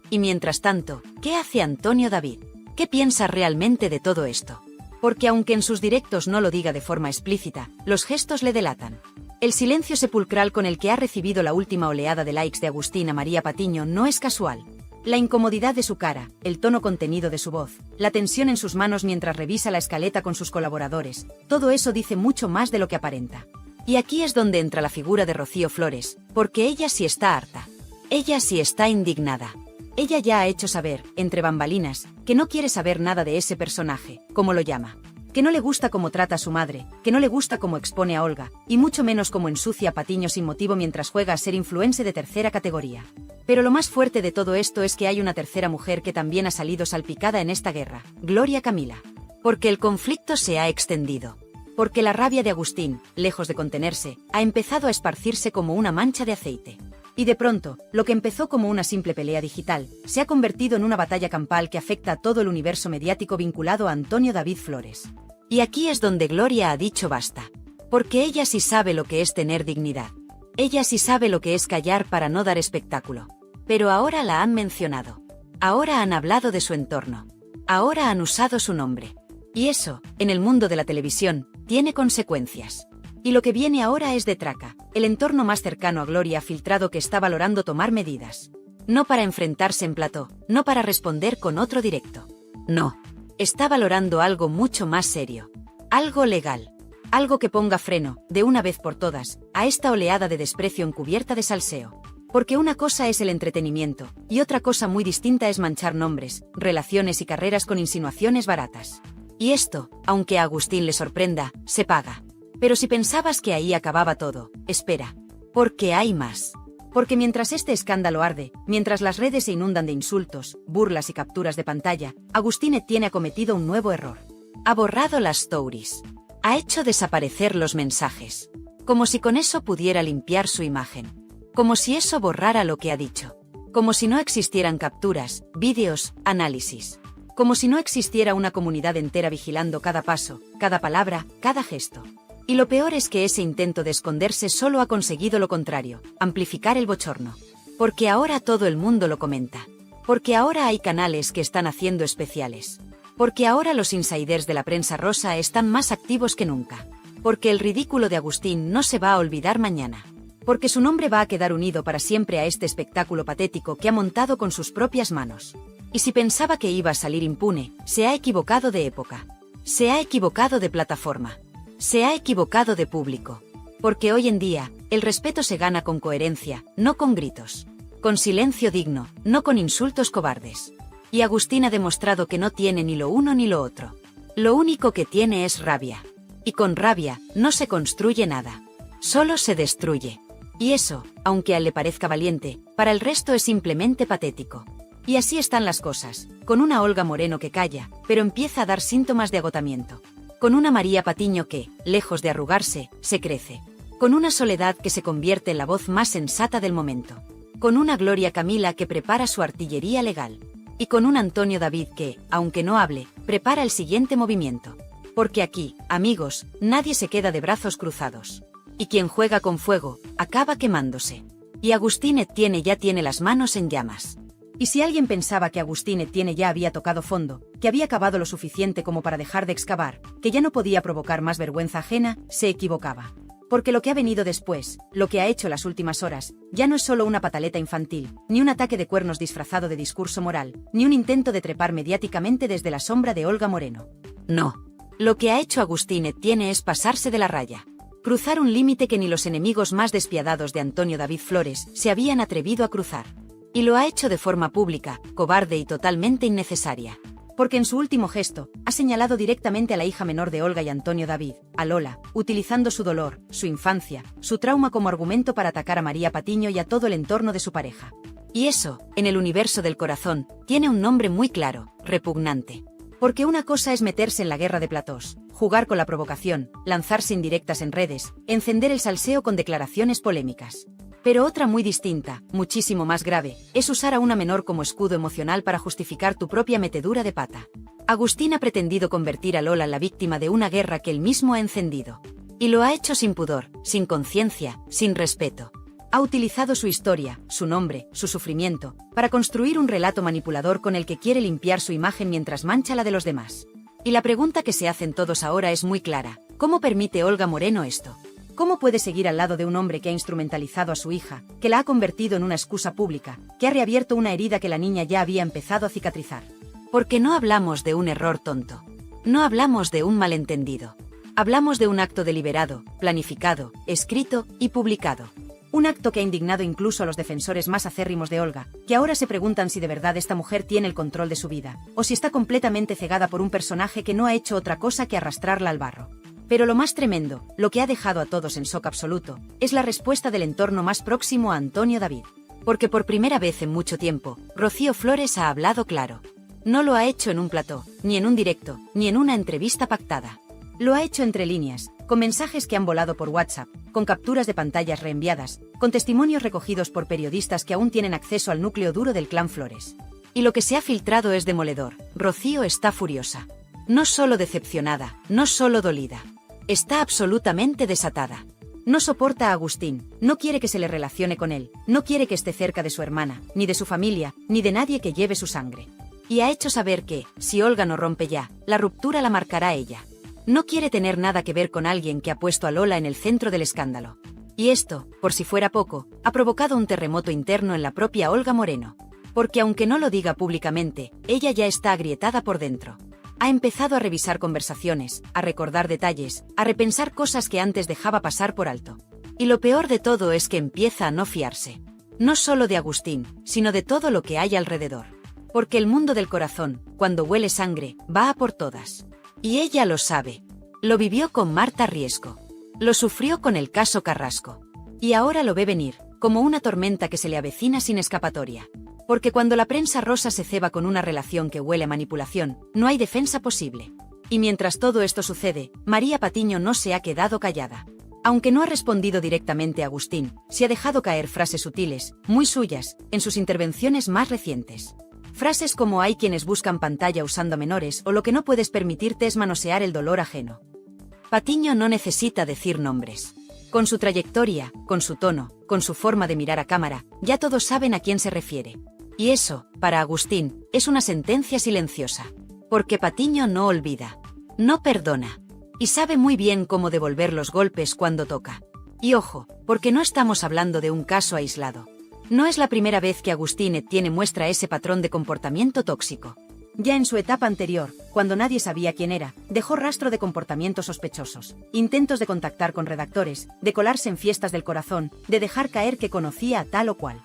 Y mientras tanto, ¿qué hace Antonio David? ¿Qué piensa realmente de todo esto? Porque aunque en sus directos no lo diga de forma explícita, los gestos le delatan. El silencio sepulcral con el que ha recibido la última oleada de likes de Agustín a María Patiño no es casual. La incomodidad de su cara, el tono contenido de su voz, la tensión en sus manos mientras revisa la escaleta con sus colaboradores, todo eso dice mucho más de lo que aparenta. Y aquí es donde entra la figura de Rocío Flores, porque ella sí está harta. Ella sí está indignada. Ella ya ha hecho saber, entre bambalinas, que no quiere saber nada de ese personaje, como lo llama. Que no le gusta cómo trata a su madre, que no le gusta cómo expone a Olga, y mucho menos cómo ensucia a Patiño sin motivo mientras juega a ser influencer de tercera categoría. Pero lo más fuerte de todo esto es que hay una tercera mujer que también ha salido salpicada en esta guerra, Gloria Camila. Porque el conflicto se ha extendido. Porque la rabia de Agustín, lejos de contenerse, ha empezado a esparcirse como una mancha de aceite. Y de pronto, lo que empezó como una simple pelea digital, se ha convertido en una batalla campal que afecta a todo el universo mediático vinculado a Antonio David Flores. Y aquí es donde Gloria ha dicho basta. Porque ella sí sabe lo que es tener dignidad. Ella sí sabe lo que es callar para no dar espectáculo. Pero ahora la han mencionado. Ahora han hablado de su entorno. Ahora han usado su nombre. Y eso, en el mundo de la televisión, tiene consecuencias. Y lo que viene ahora es de Traca, el entorno más cercano a Gloria ha filtrado que está valorando tomar medidas. No para enfrentarse en plató, no para responder con otro directo. No. Está valorando algo mucho más serio. Algo legal. Algo que ponga freno, de una vez por todas, a esta oleada de desprecio encubierta de salseo. Porque una cosa es el entretenimiento, y otra cosa muy distinta es manchar nombres, relaciones y carreras con insinuaciones baratas. Y esto, aunque a Agustín le sorprenda, se paga. Pero si pensabas que ahí acababa todo, espera. Porque hay más. Porque mientras este escándalo arde, mientras las redes se inundan de insultos, burlas y capturas de pantalla, Agustín Etienne ha cometido un nuevo error. Ha borrado las stories. Ha hecho desaparecer los mensajes. Como si con eso pudiera limpiar su imagen. Como si eso borrara lo que ha dicho. Como si no existieran capturas, vídeos, análisis. Como si no existiera una comunidad entera vigilando cada paso, cada palabra, cada gesto. Y lo peor es que ese intento de esconderse solo ha conseguido lo contrario, amplificar el bochorno. Porque ahora todo el mundo lo comenta. Porque ahora hay canales que están haciendo especiales. Porque ahora los insiders de la prensa rosa están más activos que nunca. Porque el ridículo de Agustín no se va a olvidar mañana. Porque su nombre va a quedar unido para siempre a este espectáculo patético que ha montado con sus propias manos. Y si pensaba que iba a salir impune, se ha equivocado de época. Se ha equivocado de plataforma. Se ha equivocado de público. Porque hoy en día, el respeto se gana con coherencia, no con gritos. Con silencio digno, no con insultos cobardes. Y Agustín ha demostrado que no tiene ni lo uno ni lo otro. Lo único que tiene es rabia. Y con rabia, no se construye nada. Solo se destruye. Y eso, aunque a él le parezca valiente, para el resto es simplemente patético. Y así están las cosas, con una Olga Moreno que calla, pero empieza a dar síntomas de agotamiento. Con una María Patiño que, lejos de arrugarse, se crece. Con una Soledad que se convierte en la voz más sensata del momento. Con una Gloria Camila que prepara su artillería legal. Y con un Antonio David que, aunque no hable, prepara el siguiente movimiento. Porque aquí, amigos, nadie se queda de brazos cruzados. Y quien juega con fuego, acaba quemándose. Y Agustín Etienne ya tiene las manos en llamas. Y si alguien pensaba que Agustín Etienne ya había tocado fondo, que había cavado lo suficiente como para dejar de excavar, que ya no podía provocar más vergüenza ajena, se equivocaba. Porque lo que ha venido después, lo que ha hecho las últimas horas, ya no es solo una pataleta infantil, ni un ataque de cuernos disfrazado de discurso moral, ni un intento de trepar mediáticamente desde la sombra de Olga Moreno. No. Lo que ha hecho Agustín Etienne es pasarse de la raya. Cruzar un límite que ni los enemigos más despiadados de Antonio David Flores se habían atrevido a cruzar. Y lo ha hecho de forma pública, cobarde y totalmente innecesaria. Porque en su último gesto, ha señalado directamente a la hija menor de Olga y Antonio David, a Lola, utilizando su dolor, su infancia, su trauma como argumento para atacar a María Patiño y a todo el entorno de su pareja. Y eso, en el universo del corazón, tiene un nombre muy claro, repugnante. Porque una cosa es meterse en la guerra de platós, jugar con la provocación, lanzarse indirectas en redes, encender el salseo con declaraciones polémicas. Pero otra muy distinta, muchísimo más grave, es usar a una menor como escudo emocional para justificar tu propia metedura de pata. Agustín ha pretendido convertir a Lola en la víctima de una guerra que él mismo ha encendido. Y lo ha hecho sin pudor, sin conciencia, sin respeto. Ha utilizado su historia, su nombre, su sufrimiento, para construir un relato manipulador con el que quiere limpiar su imagen mientras mancha la de los demás. Y la pregunta que se hacen todos ahora es muy clara: ¿cómo permite Olga Moreno esto? ¿Cómo puede seguir al lado de un hombre que ha instrumentalizado a su hija, que la ha convertido en una excusa pública, que ha reabierto una herida que la niña ya había empezado a cicatrizar? Porque no hablamos de un error tonto. No hablamos de un malentendido. Hablamos de un acto deliberado, planificado, escrito y publicado. Un acto que ha indignado incluso a los defensores más acérrimos de Olga, que ahora se preguntan si de verdad esta mujer tiene el control de su vida, o si está completamente cegada por un personaje que no ha hecho otra cosa que arrastrarla al barro. Pero lo más tremendo, lo que ha dejado a todos en shock absoluto, es la respuesta del entorno más próximo a Antonio David. Porque por primera vez en mucho tiempo, Rocío Flores ha hablado claro. No lo ha hecho en un plató, ni en un directo, ni en una entrevista pactada. Lo ha hecho entre líneas, con mensajes que han volado por WhatsApp, con capturas de pantallas reenviadas, con testimonios recogidos por periodistas que aún tienen acceso al núcleo duro del clan Flores. Y lo que se ha filtrado es demoledor. Rocío está furiosa. No solo decepcionada, no solo dolida. Está absolutamente desatada. No soporta a Agustín, no quiere que se le relacione con él, no quiere que esté cerca de su hermana, ni de su familia, ni de nadie que lleve su sangre. Y ha hecho saber que, si Olga no rompe ya, la ruptura la marcará ella. No quiere tener nada que ver con alguien que ha puesto a Lola en el centro del escándalo. Y esto, por si fuera poco, ha provocado un terremoto interno en la propia Olga Moreno. Porque aunque no lo diga públicamente, ella ya está agrietada por dentro. Ha empezado a revisar conversaciones, a recordar detalles, a repensar cosas que antes dejaba pasar por alto. Y lo peor de todo es que empieza a no fiarse. No solo de Agustín, sino de todo lo que hay alrededor. Porque el mundo del corazón, cuando huele sangre, va a por todas. Y ella lo sabe. Lo vivió con Marta Riesco. Lo sufrió con el caso Carrasco. Y ahora lo ve venir, como una tormenta que se le avecina sin escapatoria. Porque cuando la prensa rosa se ceba con una relación que huele a manipulación, no hay defensa posible. Y mientras todo esto sucede, María Patiño no se ha quedado callada. Aunque no ha respondido directamente a Agustín, se ha dejado caer frases sutiles, muy suyas, en sus intervenciones más recientes. Frases como hay quienes buscan pantalla usando a menores o lo que no puedes permitirte es manosear el dolor ajeno. Patiño no necesita decir nombres. Con su trayectoria, con su tono, con su forma de mirar a cámara, ya todos saben a quién se refiere. Y eso, para Agustín, es una sentencia silenciosa. Porque Patiño no olvida, no perdona, y sabe muy bien cómo devolver los golpes cuando toca. Y ojo, porque no estamos hablando de un caso aislado. No es la primera vez que Agustín Etienne muestra ese patrón de comportamiento tóxico. Ya en su etapa anterior, cuando nadie sabía quién era, dejó rastro de comportamientos sospechosos, intentos de contactar con redactores, de colarse en fiestas del corazón, de dejar caer que conocía a tal o cual.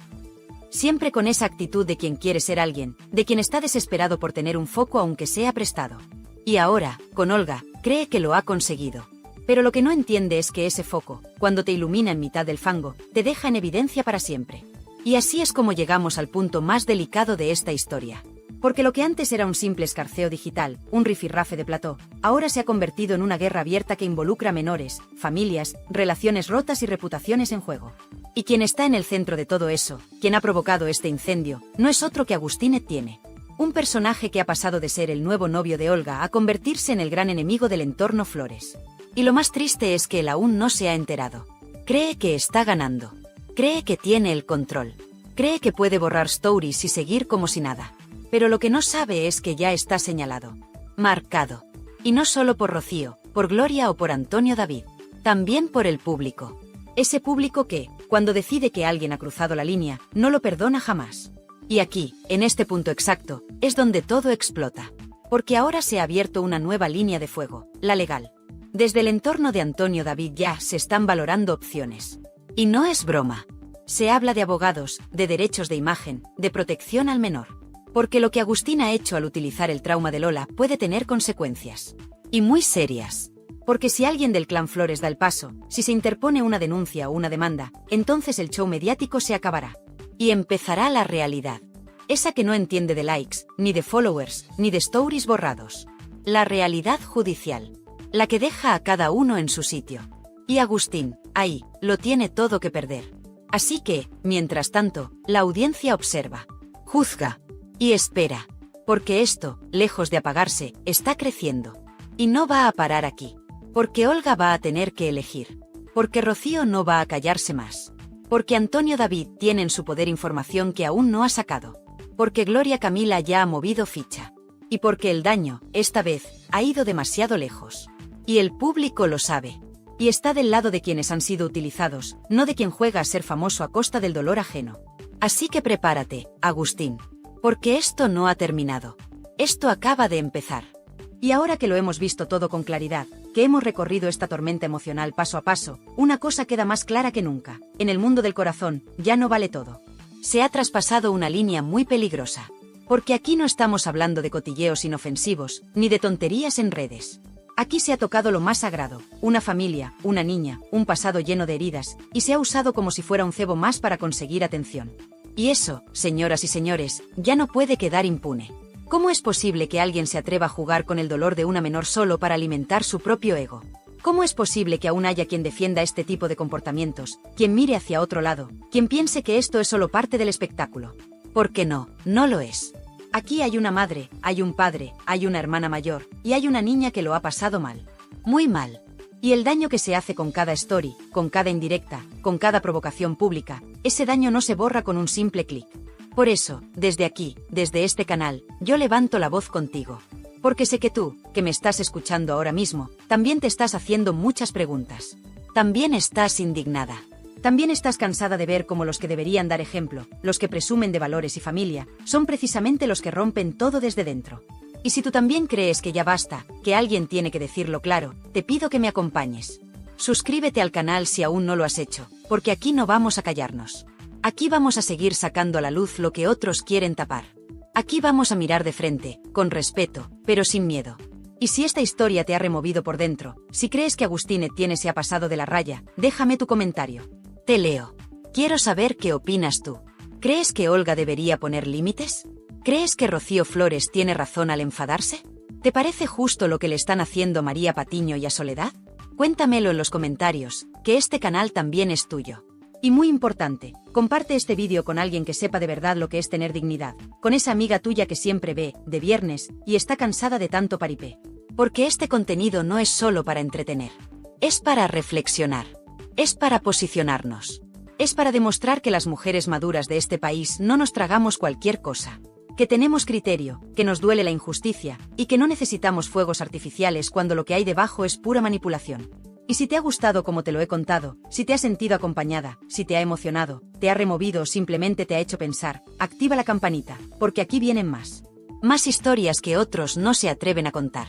Siempre con esa actitud de quien quiere ser alguien, de quien está desesperado por tener un foco aunque sea prestado. Y ahora, con Olga, cree que lo ha conseguido. Pero lo que no entiende es que ese foco, cuando te ilumina en mitad del fango, te deja en evidencia para siempre. Y así es como llegamos al punto más delicado de esta historia. Porque lo que antes era un simple escarceo digital, un rifirrafe de plató, ahora se ha convertido en una guerra abierta que involucra menores, familias, relaciones rotas y reputaciones en juego. Y quien está en el centro de todo eso, quien ha provocado este incendio, no es otro que Agustín Etienne. Un personaje que ha pasado de ser el nuevo novio de Olga a convertirse en el gran enemigo del entorno Flores. Y lo más triste es que él aún no se ha enterado. Cree que está ganando. Cree que tiene el control. Cree que puede borrar stories y seguir como si nada. Pero lo que no sabe es que ya está señalado. Marcado. Y no solo por Rocío, por Gloria o por Antonio David. También por el público. Ese público que, cuando decide que alguien ha cruzado la línea, no lo perdona jamás. Y aquí, en este punto exacto, es donde todo explota. Porque ahora se ha abierto una nueva línea de fuego, la legal. Desde el entorno de Antonio David ya se están valorando opciones. Y no es broma. Se habla de abogados, de derechos de imagen, de protección al menor. Porque lo que Agustín ha hecho al utilizar el trauma de Lola puede tener consecuencias. Y muy serias. Porque si alguien del clan Flores da el paso, si se interpone una denuncia o una demanda, entonces el show mediático se acabará. Y empezará la realidad. Esa que no entiende de likes, ni de followers, ni de stories borrados. La realidad judicial. La que deja a cada uno en su sitio. Y Agustín, ahí, lo tiene todo que perder. Así que, mientras tanto, la audiencia observa, juzga y espera. Porque esto, lejos de apagarse, está creciendo. Y no va a parar aquí. Porque Olga va a tener que elegir. Porque Rocío no va a callarse más. Porque Antonio David tiene en su poder información que aún no ha sacado. Porque Gloria Camila ya ha movido ficha. Y porque el daño, esta vez, ha ido demasiado lejos. Y el público lo sabe. Y está del lado de quienes han sido utilizados, no de quien juega a ser famoso a costa del dolor ajeno. Así que prepárate, Agustín. Porque esto no ha terminado. Esto acaba de empezar. Y ahora que lo hemos visto todo con claridad, que hemos recorrido esta tormenta emocional paso a paso, una cosa queda más clara que nunca. En el mundo del corazón, ya no vale todo. Se ha traspasado una línea muy peligrosa. Porque aquí no estamos hablando de cotilleos inofensivos, ni de tonterías en redes. Aquí se ha tocado lo más sagrado, una familia, una niña, un pasado lleno de heridas, y se ha usado como si fuera un cebo más para conseguir atención. Y eso, señoras y señores, ya no puede quedar impune. ¿Cómo es posible que alguien se atreva a jugar con el dolor de una menor solo para alimentar su propio ego? ¿Cómo es posible que aún haya quien defienda este tipo de comportamientos, quien mire hacia otro lado, quien piense que esto es solo parte del espectáculo? Porque no, no lo es. Aquí hay una madre, hay un padre, hay una hermana mayor, y hay una niña que lo ha pasado mal. Muy mal. Y el daño que se hace con cada story, con cada indirecta, con cada provocación pública, ese daño no se borra con un simple clic. Por eso, desde aquí, desde este canal, yo levanto la voz contigo. Porque sé que tú, que me estás escuchando ahora mismo, también te estás haciendo muchas preguntas. También estás indignada. También estás cansada de ver cómo los que deberían dar ejemplo, los que presumen de valores y familia, son precisamente los que rompen todo desde dentro. Y si tú también crees que ya basta, que alguien tiene que decirlo claro, te pido que me acompañes. Suscríbete al canal si aún no lo has hecho, porque aquí no vamos a callarnos. Aquí vamos a seguir sacando a la luz lo que otros quieren tapar. Aquí vamos a mirar de frente, con respeto, pero sin miedo. Y si esta historia te ha removido por dentro, si crees que Agustín Etienne se ha pasado de la raya, déjame tu comentario. Te leo. Quiero saber qué opinas tú. ¿Crees que Olga debería poner límites? ¿Crees que Rocío Flores tiene razón al enfadarse? ¿Te parece justo lo que le están haciendo María Patiño y a Soledad? Cuéntamelo en los comentarios, que este canal también es tuyo. Y muy importante, comparte este vídeo con alguien que sepa de verdad lo que es tener dignidad, con esa amiga tuya que siempre ve, de viernes, y está cansada de tanto paripé. Porque este contenido no es solo para entretener. Es para reflexionar. Es para posicionarnos. Es para demostrar que las mujeres maduras de este país no nos tragamos cualquier cosa. Que tenemos criterio, que nos duele la injusticia, y que no necesitamos fuegos artificiales cuando lo que hay debajo es pura manipulación. Y si te ha gustado como te lo he contado, si te has sentido acompañada, si te ha emocionado, te ha removido o simplemente te ha hecho pensar, activa la campanita, porque aquí vienen más. Más historias que otros no se atreven a contar.